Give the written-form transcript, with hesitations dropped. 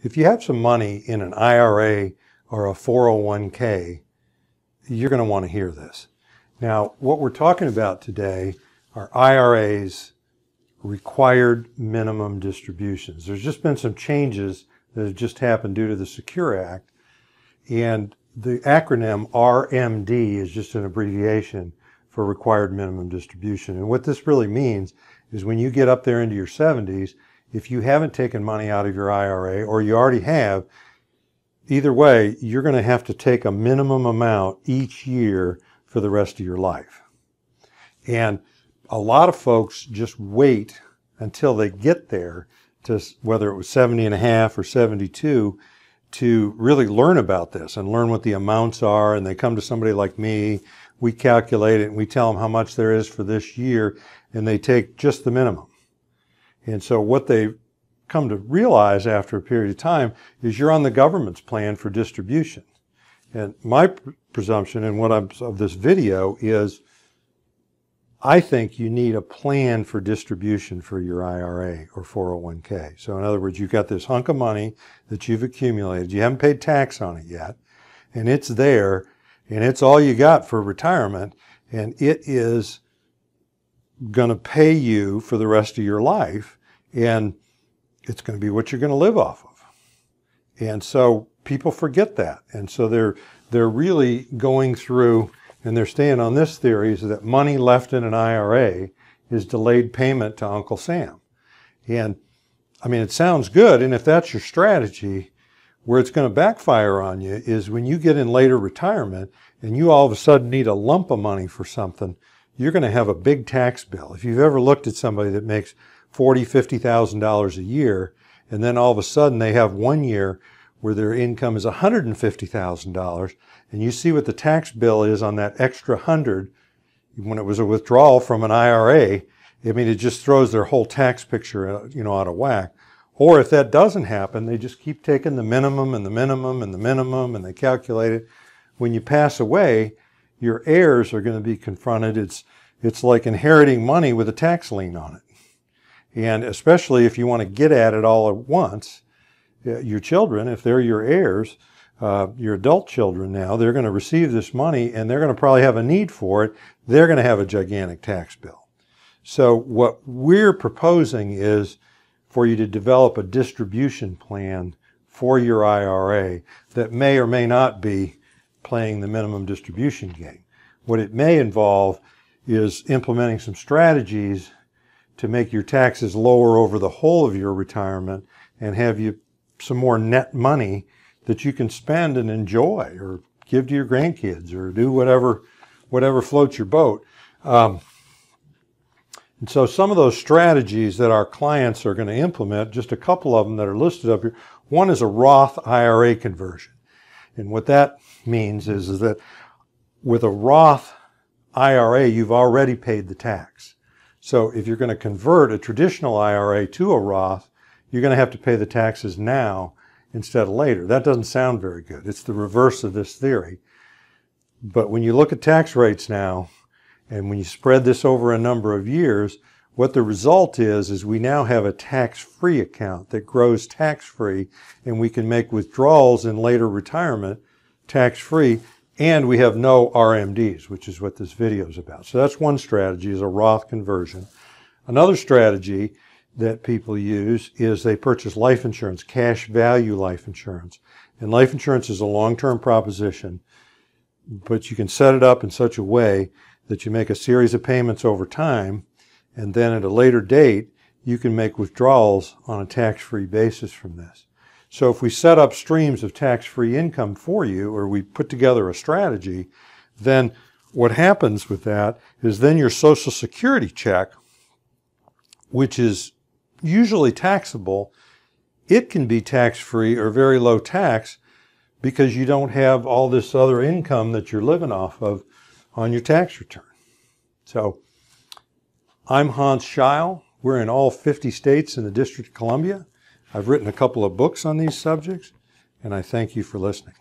if you have some money in an IRA or a 401k, you're going to want to hear this. Now, what we're talking about today are IRAs, required minimum distributions. There's just been some changes that have just happened due to the Secure Act, and the acronym RMD is just an abbreviation for required minimum distribution. And what this really means is when you get up there into your 70s, if you haven't taken money out of your IRA or you already have, either way, you're going to have to take a minimum amount each year for the rest of your life. And a lot of folks just wait until they get there, to whether it was 70 and a half or 72, to really learn about this and learn what the amounts are. And they come to somebody like me, we calculate it and we tell them how much there is for this year, and they take just the minimum. And so what they come to realize after a period of time is you're on the government's plan for distribution. And my presumption and what I'm of this video is I think you need a plan for distribution for your IRA or 401k. So in other words, you've got this hunk of money that you've accumulated. You haven't paid tax on it yet, and it's there, and it's all you got for retirement, and it is going to pay you for the rest of your life, and it's going to be what you're going to live off of. And so people forget that. And so they're really going through, and they're staying on this theory, is that money left in an IRA is delayed payment to Uncle Sam. And I mean, it sounds good. And if that's your strategy, where it's going to backfire on you is when you get in later retirement and you all of a sudden need a lump of money for something, you're going to have a big tax bill. If you've ever looked at somebody that makes $40,000, $50,000 a year, and then all of a sudden they have 1 year where their income is $150,000, and you see what the tax bill is on that extra 100 when it was a withdrawal from an IRA, I mean, it just throws their whole tax picture, out of whack. Or if that doesn't happen, they just keep taking the minimum and the minimum and the minimum, and they calculate it. When you pass away, your heirs are going to be confronted. It's like inheriting money with a tax lien on it. And especially if you want to get at it all at once, your children, if they're your heirs, your adult children now, they're going to receive this money and they're going to probably have a need for it. They're going to have a gigantic tax bill. So what we're proposing is for you to develop a distribution plan for your IRA that may or may not be playing the minimum distribution game. What it may involve is implementing some strategies to make your taxes lower over the whole of your retirement and have you some more net money that you can spend and enjoy or give to your grandkids or do whatever floats your boat. And so some of those strategies that our clients are going to implement, just a couple of them that are listed up here. One is a Roth IRA conversion. And what that means is that with a Roth IRA, you've already paid the tax. So if you're going to convert a traditional IRA to a Roth, you're going to have to pay the taxes now instead of later. That doesn't sound very good. It's the reverse of this theory. But when you look at tax rates now, and when you spread this over a number of years, what the result is we now have a tax-free account that grows tax-free, and we can make withdrawals in later retirement tax-free, and we have no RMDs, which is what this video is about. So that's one strategy, is a Roth conversion. Another strategy that people use is they purchase life insurance, cash value life insurance. And life insurance is a long-term proposition, but you can set it up in such a way that you make a series of payments over time, and then at a later date, you can make withdrawals on a tax-free basis from this. So if we set up streams of tax-free income for you, or we put together a strategy, then what happens with that is then your Social Security check, which is usually taxable, it can be tax-free or very low tax because you don't have all this other income that you're living off of on your tax return. So I'm Hans Scheil. We're in all 50 states in the District of Columbia. I've written a couple of books on these subjects, and I thank you for listening.